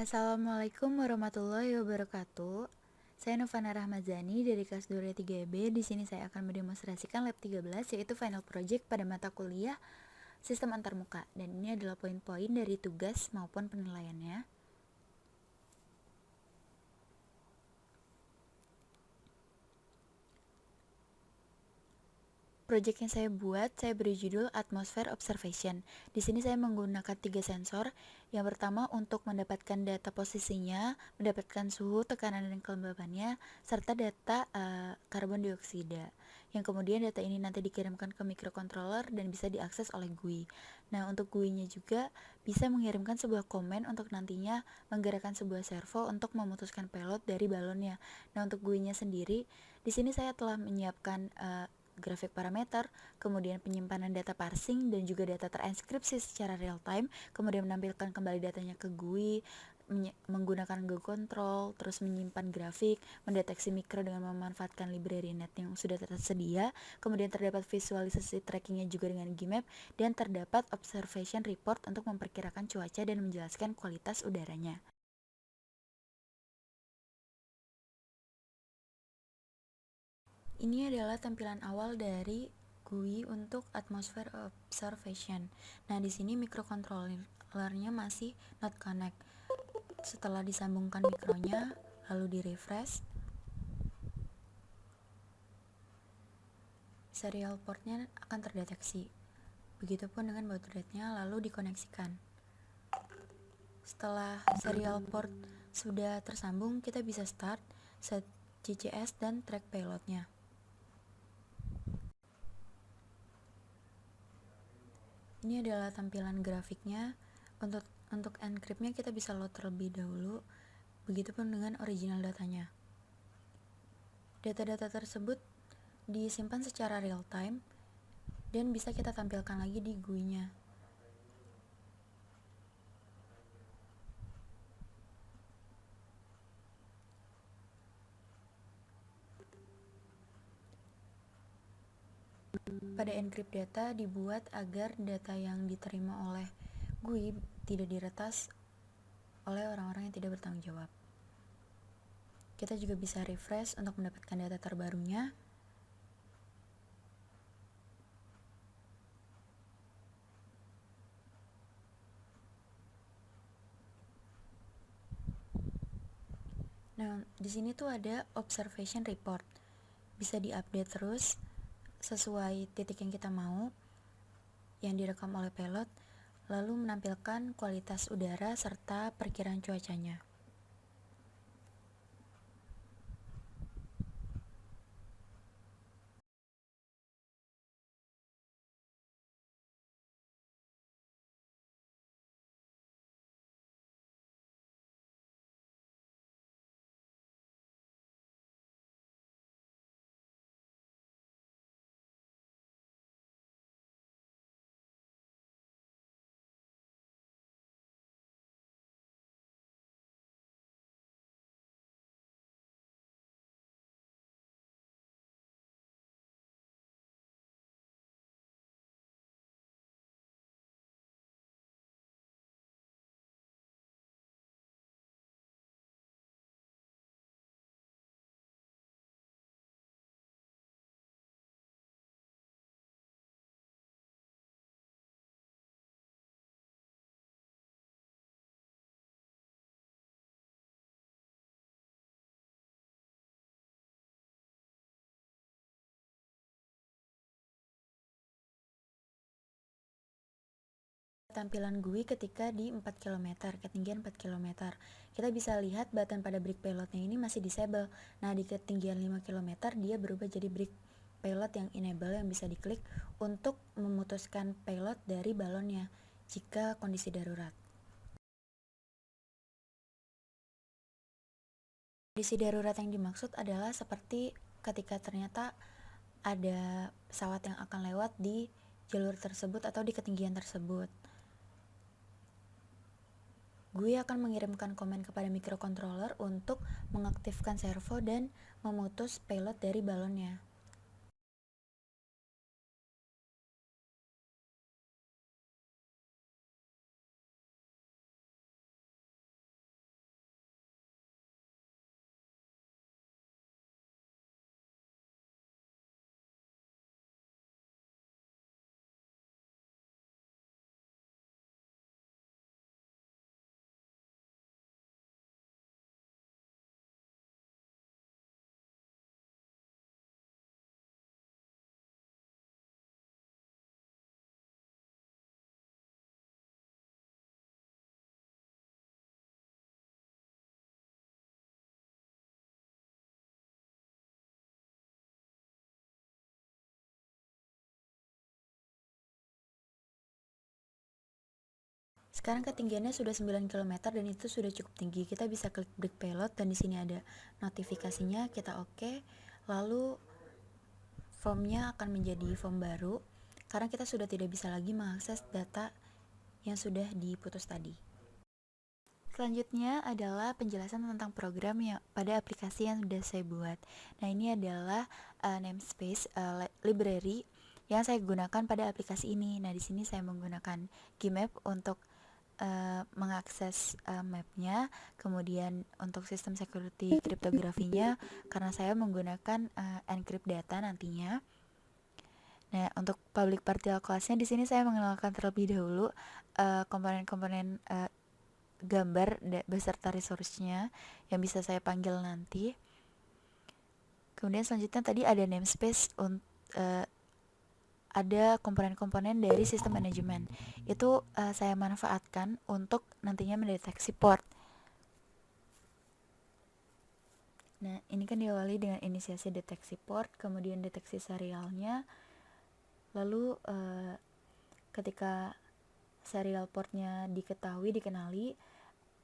Assalamualaikum warahmatullahi wabarakatuh. Saya Novana Rahmazani dari kelas 23B. Di sini saya akan mendemonstrasikan lab 13 yaitu final project pada mata kuliah Sistem Antarmuka, dan ini adalah poin-poin dari tugas maupun penilaiannya. Project yang saya buat, saya beri judul Atmosphere Observation. Di sini saya menggunakan 3 sensor. Yang pertama untuk mendapatkan data posisinya, mendapatkan suhu, tekanan, dan kelembabannya, serta data karbon dioksida. Yang kemudian data ini nanti dikirimkan ke microcontroller dan bisa diakses oleh GUI. Nah, untuk GUI-nya juga bisa mengirimkan sebuah komen untuk nantinya menggerakkan sebuah servo untuk memutuskan payload dari balonnya. Nah, untuk GUI-nya sendiri, di sini saya telah menyiapkan grafik parameter, kemudian penyimpanan data parsing dan juga data terenkripsi secara real time, kemudian menampilkan kembali datanya ke GUI, menggunakan GUI control, terus menyimpan grafik, mendeteksi mikro dengan memanfaatkan library net yang sudah tersedia, kemudian terdapat visualisasi trackingnya juga dengan Gmap, dan terdapat observation report untuk memperkirakan cuaca dan menjelaskan kualitas udaranya. Ini adalah tampilan awal dari GUI untuk atmosphere observation. Nah, di sini microcontrollernya masih not connect. Setelah disambungkan mikronya, lalu di refresh, serial portnya akan terdeteksi. Begitupun dengan baud rate-nya, lalu dikoneksikan. Setelah serial port sudah tersambung, kita bisa start, set CCS, dan track payloadnya. Ini adalah tampilan grafiknya. Untuk encryptnya kita bisa load terlebih dahulu, begitupun dengan original datanya. Data-data tersebut disimpan secara real time dan bisa kita tampilkan lagi di GUI-nya. Pada encrypt data dibuat agar data yang diterima oleh GUI tidak diretas oleh orang-orang yang tidak bertanggung jawab. Kita juga bisa refresh untuk mendapatkan data terbarunya. Nah, di sini tuh ada observation report. Bisa diupdate terus sesuai titik yang kita mau yang direkam oleh pilot, lalu menampilkan kualitas udara serta perkiraan cuacanya. Tampilan GUI ketika di 4 km, ketinggian 4 km. Kita bisa lihat button pada brick payloadnya ini masih disable. Nah, di ketinggian 5 km dia berubah jadi brick payload yang enable, yang bisa diklik untuk memutuskan payload dari balonnya jika kondisi darurat. Kondisi darurat yang dimaksud adalah seperti ketika ternyata ada pesawat yang akan lewat di jalur tersebut atau di ketinggian tersebut. GUI akan mengirimkan komen kepada microcontroller untuk mengaktifkan servo dan memutus payload dari balonnya. Sekarang ketinggiannya sudah 9 km dan itu sudah cukup tinggi. Kita bisa klik break payload dan di sini ada notifikasinya, kita oke. Lalu formnya akan menjadi form baru karena kita sudah tidak bisa lagi mengakses data yang sudah diputus tadi. Selanjutnya adalah penjelasan tentang program yang pada aplikasi yang sudah saya buat. Nah, ini adalah namespace library yang saya gunakan pada aplikasi ini. Nah, di sini saya menggunakan Gmap untuk mengakses mapnya, kemudian untuk sistem security kriptografinya karena saya menggunakan encrypt data nantinya. Nah, untuk public partial class-nya di sini saya mengenalkan terlebih dahulu komponen-komponen gambar beserta resource-nya yang bisa saya panggil nanti. Kemudian selanjutnya tadi ada namespace ada komponen-komponen dari sistem manajemen. Itu saya manfaatkan untuk nantinya mendeteksi port. Nah, ini kan diawali dengan inisiasi deteksi port, kemudian deteksi serialnya. Lalu ketika serial portnya dikenali,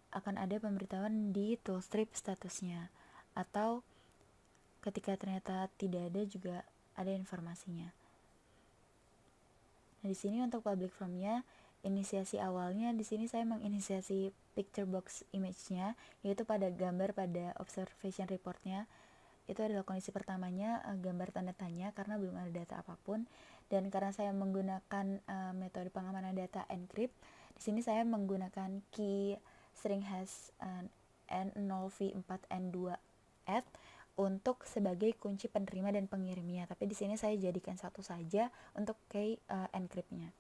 akan ada pemberitahuan di toolstrip statusnya. Atau ketika ternyata tidak ada juga ada informasinya. Nah, di sini untuk public from-nya, inisiasi awalnya di sini saya menginisiasi picture box image-nya, yaitu pada gambar pada observation report-nya. Itu adalah kondisi pertamanya, gambar tanda tanya karena belum ada data apapun. Dan karena saya menggunakan metode pengamanan data encrypt, di sini saya menggunakan key string hash N0v4N2 untuk sebagai kunci penerima dan pengirimnya. Tapi di sini saya jadikan satu saja untuk key encrypt-nya.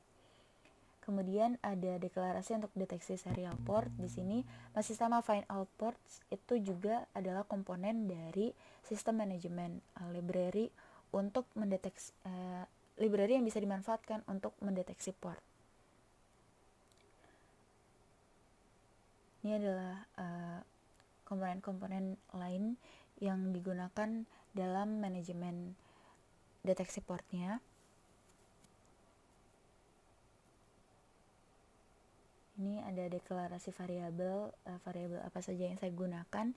Kemudian ada deklarasi untuk deteksi serial port. Di sini masih sama find all ports, itu juga adalah komponen dari sistem manajemen library untuk mendeteksi library yang bisa dimanfaatkan untuk mendeteksi port. Ini adalah komponen-komponen lain yang digunakan dalam manajemen deteksi portnya. Ini ada deklarasi variabel apa saja yang saya gunakan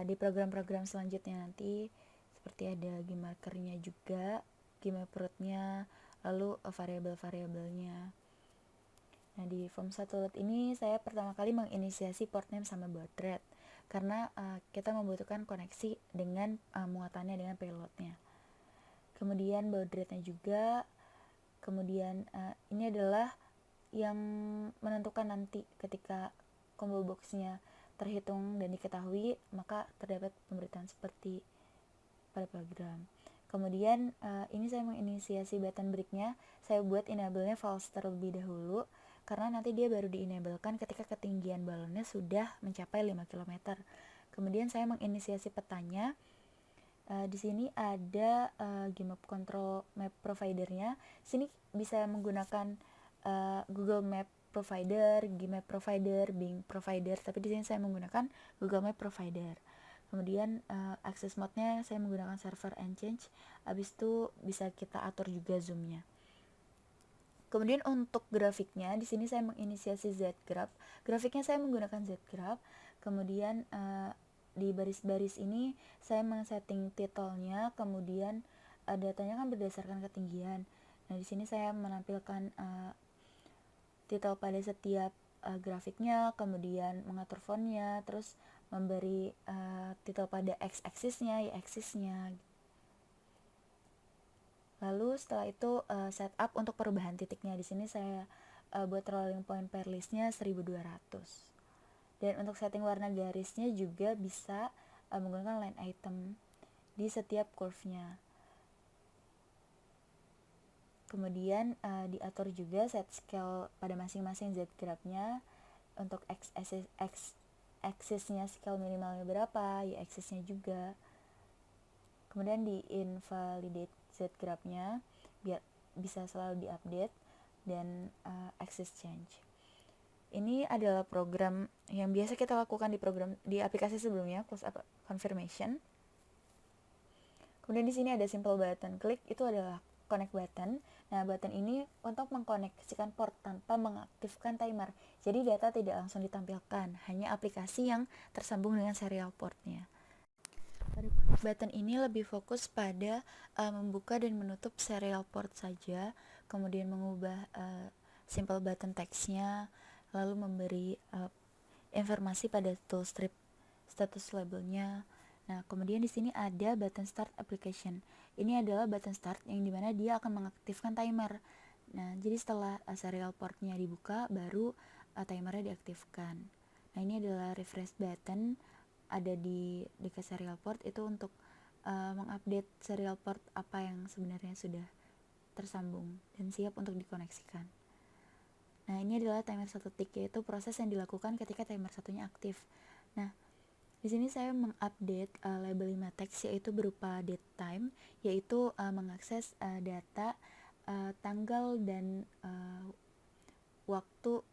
di program-program selanjutnya nanti, seperti ada gmarkernya juga, gmaproot-nya, lalu variabel-variabelnya. Nah, di form 1 load ini saya pertama kali menginisiasi port name sama baud rate karena kita membutuhkan koneksi dengan muatannya dengan payloadnya. Kemudian baud rate-nya juga. Kemudian ini adalah yang menentukan nanti ketika combo box-nya terhitung dan diketahui, maka terdapat pemberitaan seperti pada program. Kemudian ini saya menginisiasi button break-nya, saya buat enable-nya false terlebih dahulu karena nanti dia baru di-enablekan ketika ketinggian balonnya sudah mencapai 5 km. Kemudian saya menginisiasi petanya. Di sini ada Gmap control map provider-nya. Sini bisa menggunakan Google Map Provider, Gmap Provider, Bing Provider, tapi di sini saya menggunakan Google Map Provider. Kemudian access mode-nya saya menggunakan server and change. Habis itu bisa kita atur juga zoom-nya. Kemudian untuk grafiknya, di sini saya menginisiasi zgraph. Grafiknya saya menggunakan zgraph. Kemudian di baris-baris ini saya men-setting title-nya, kemudian datanya kan berdasarkan ketinggian. Nah, di sini saya menampilkan title pada setiap grafiknya, kemudian mengatur fontnya, terus memberi title pada x-axisnya, y-axisnya. Lalu setelah itu setup untuk perubahan titiknya. Di sini saya buat rolling point pair listnya 1200. Dan untuk setting warna garisnya juga bisa menggunakan line item di setiap curve-nya. Kemudian diatur juga set scale pada masing-masing z-graph-nya. Untuk x-axis-nya scale minimalnya berapa, y-axis-nya juga. Kemudian di invalidate z-graph-nya biar bisa selalu diupdate dan axis change. Ini adalah program yang biasa kita lakukan di aplikasi sebelumnya, close up confirmation. Kemudian di sini ada simple button click, itu adalah connect button. Nah, button ini untuk mengkoneksikan port tanpa mengaktifkan timer. Jadi data tidak langsung ditampilkan, hanya aplikasi yang tersambung dengan serial portnya. Button ini lebih fokus pada membuka dan menutup serial port saja, kemudian mengubah simple button text-nya, lalu memberi informasi pada toolstrip status labelnya. Nah, kemudian di sini ada button start application. Ini adalah button start yang dimana dia akan mengaktifkan timer. Nah, jadi setelah serial portnya dibuka, baru timernya diaktifkan. Nah, ini adalah refresh button, ada di dekat serial port itu untuk mengupdate serial port apa yang sebenarnya sudah tersambung dan siap untuk dikoneksikan. Nah, ini adalah timer 1 tick, yaitu proses yang dilakukan ketika timer satunya aktif. Nah, di sini saya mengupdate label 5 teks, yaitu berupa date time, yaitu mengakses data tanggal dan waktu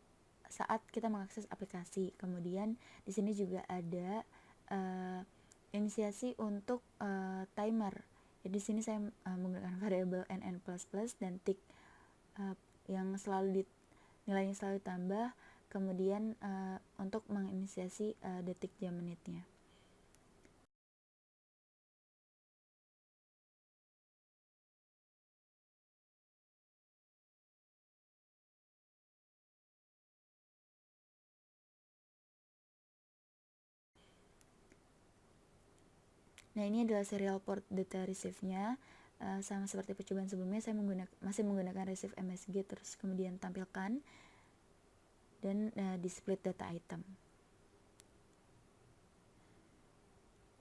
saat kita mengakses aplikasi. Kemudian di sini juga ada inisiasi untuk timer. Jadi di sini saya menggunakan variabel nn++ dan tick yang selalu nilainya selalu ditambah. Kemudian untuk menginisiasi detik jam menitnya. Nah, ini adalah serial port data receive-nya. Sama seperti percobaan sebelumnya, saya masih menggunakan receive MSG, terus kemudian tampilkan dan di split data item.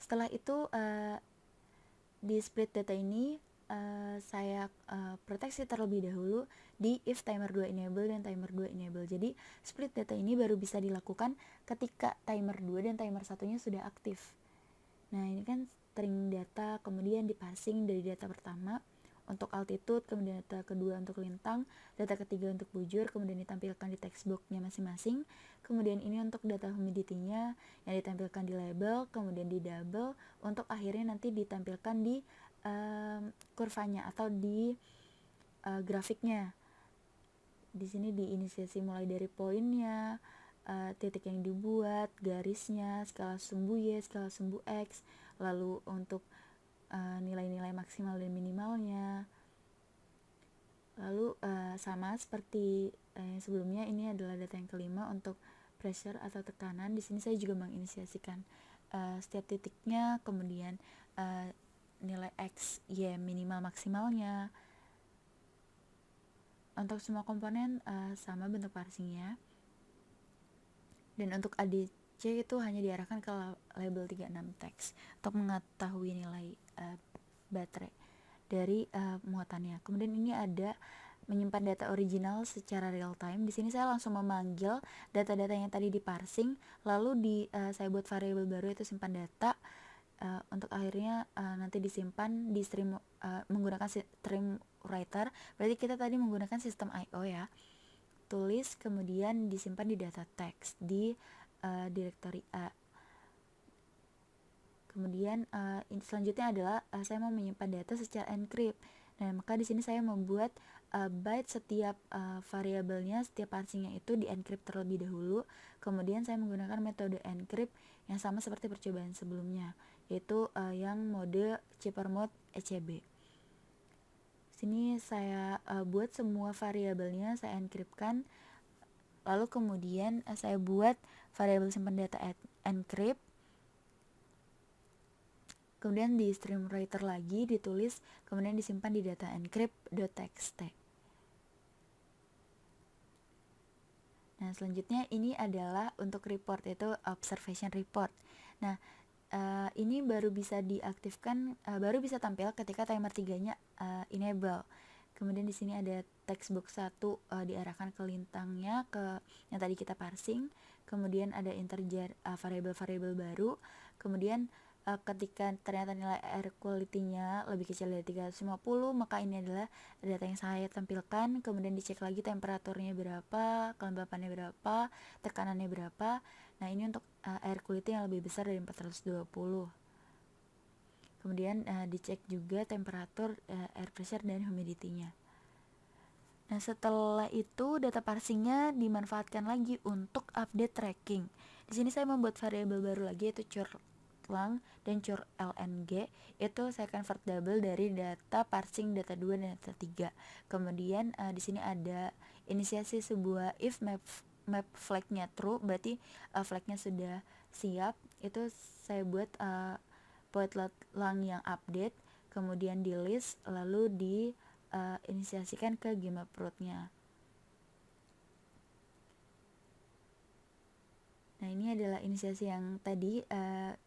Setelah itu di split data ini saya proteksi terlebih dahulu di if timer 2 enable dan timer 2 enable. Jadi split data ini baru bisa dilakukan ketika timer 2 dan timer satunya sudah aktif. Nah, ini kan string data, kemudian diparsing dari data pertama untuk altitude, kemudian data kedua untuk lintang, data ketiga untuk bujur, kemudian ditampilkan di text box-nya masing-masing. Kemudian ini untuk data humidity-nya yang ditampilkan di label, kemudian di double, untuk akhirnya nanti ditampilkan di kurvanya atau di grafiknya. Di sini diinisiasi mulai dari poinnya, titik yang dibuat, garisnya, skala sumbu Y, skala sumbu X, lalu untuk nilai-nilai maksimal dan minimalnya. Lalu sama seperti sebelumnya, ini adalah data yang kelima untuk pressure atau tekanan. Di sini saya juga menginisiasikan setiap titiknya, kemudian nilai X, Y minimal maksimalnya. Untuk semua komponen sama bentuk parsingnya. Dan untuk ADC itu hanya diarahkan ke label 36 teks untuk mengetahui nilai baterai dari muatannya. Kemudian ini ada menyimpan data original secara real time. Di sini saya langsung memanggil data-data yang tadi diparsing, lalu saya buat variabel baru, itu simpan data, untuk akhirnya nanti disimpan di stream menggunakan stream writer. Berarti kita tadi menggunakan sistem I/O ya. Tulis kemudian disimpan di data text di directory A. Kemudian selanjutnya adalah saya mau menyimpan data secara encrypt. Nah, maka di sini saya membuat byte setiap variabelnya, setiap parsingnya itu di encrypt terlebih dahulu. Kemudian saya menggunakan metode encrypt yang sama seperti percobaan sebelumnya, yaitu yang mode cheaper mode ECB. Sini saya buat semua variabelnya, saya encryptkan. Lalu kemudian saya buat variabel simpan data encrypt. Kemudian di stream writer lagi ditulis, kemudian disimpan di data encrypt.txt. Nah, selanjutnya ini adalah untuk report, yaitu observation report. Nah, ini baru bisa diaktifkan, baru bisa tampil ketika timer 3-nya enable. Kemudian di sini ada text box 1 diarahkan ke lintangnya, ke yang tadi kita parsing. Kemudian ada integer variabel-variabel baru. Kemudian ketika ternyata nilai air quality-nya lebih kecil dari 350, maka ini adalah data yang saya tampilkan. Kemudian dicek lagi temperaturnya berapa, kelembapannya berapa, tekanannya berapa. Nah, ini untuk air quality yang lebih besar dari 420. Kemudian dicek juga temperatur, air pressure, dan humidity-nya. Nah, setelah itu data parsingnya dimanfaatkan lagi untuk update tracking. Di sini saya membuat variabel baru lagi, yaitu curlang dan curlng. Itu saya convert double dari data parsing data 2 dan data 3. Kemudian di sini ada inisiasi sebuah if map flagnya true, berarti flagnya sudah siap. Itu saya buat void lang yang update, kemudian di list, lalu di inisiasikan ke gmap root-nya. Nah, ini adalah inisiasi yang tadi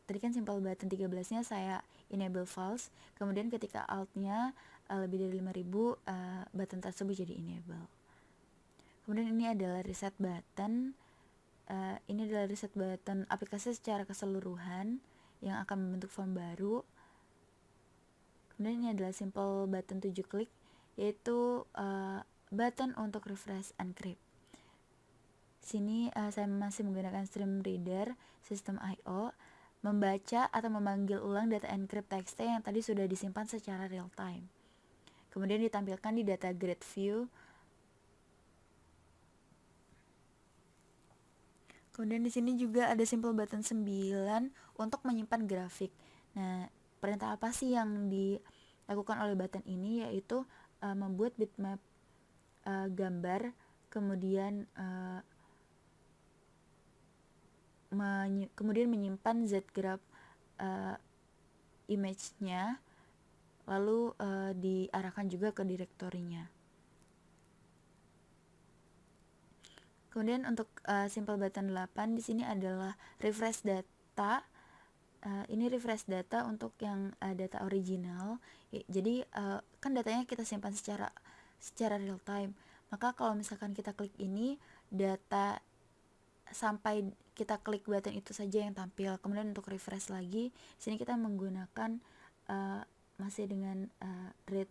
kan simple button 13-nya saya enable false, kemudian ketika alt-nya lebih dari 5000, button tersebut jadi enable. Kemudian ini adalah reset button. Ini adalah reset button aplikasi secara keseluruhan yang akan membentuk form baru. Kemudian ini adalah simple button 7 klik, yaitu button untuk refresh encrypt. Sini saya masih menggunakan stream reader sistem I/O, membaca atau memanggil ulang data encrypt txt yang tadi sudah disimpan secara real time. Kemudian ditampilkan di data grid view. Kemudian di sini juga ada simple button 9 untuk menyimpan grafik. Nah, perintah apa sih yang dilakukan oleh button ini, yaitu membuat bitmap gambar, kemudian menyimpan zgraph image-nya, lalu diarahkan juga ke direktorinya. Kemudian untuk simple button 8 di sini adalah refresh data. Ini refresh data untuk yang data original. Jadi kan datanya kita simpan secara real time. Maka kalau misalkan kita klik ini, data sampai kita klik button itu saja yang tampil. Kemudian untuk refresh lagi, di sini kita menggunakan masih dengan read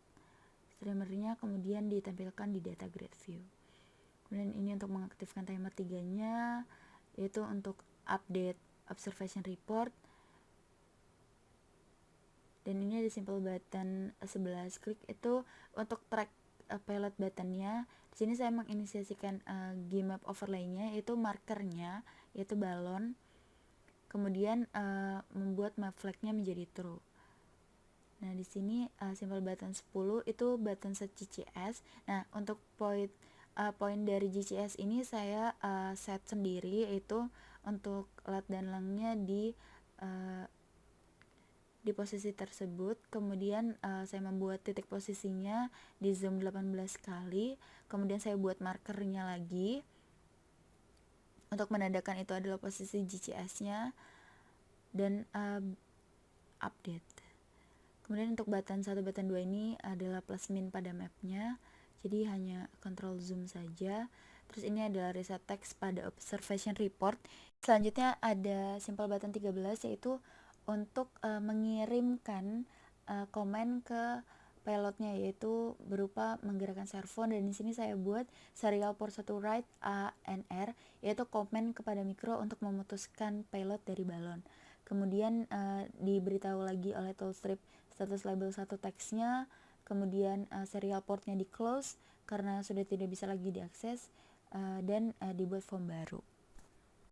streamernya, kemudian ditampilkan di data grid view. Kemudian ini untuk mengaktifkan timer 3-nya, yaitu untuk update observation report. Dan ini ada simple button 11 klik, itu untuk track pilot buttonnya. Di sini saya menginisiasikan gmap overlay-nya, yaitu markernya, yaitu balon. Kemudian membuat map flag-nya menjadi true. Nah, di sini simple button 10 itu button set GCS. Nah, untuk poin dari GCS ini saya set sendiri, yaitu untuk lat dan langnya di posisi tersebut. Kemudian saya membuat titik posisinya di zoom 18 kali. Kemudian saya buat markernya lagi untuk menandakan itu adalah posisi GCS-nya, dan update. Kemudian untuk button 1, button 2 ini adalah plus min pada mapnya, jadi hanya control zoom saja. Terus ini adalah reset text pada observation report. Selanjutnya ada simple button 13, yaitu untuk mengirimkan komen ke payloadnya, yaitu berupa menggerakkan servo. Dan di sini saya buat serial port 1 write ANR, yaitu komen kepada mikro untuk memutuskan payload dari balon. Kemudian diberitahu lagi oleh toolstrip status label 1 teksnya, kemudian serial portnya di close karena sudah tidak bisa lagi diakses, dan dibuat form baru.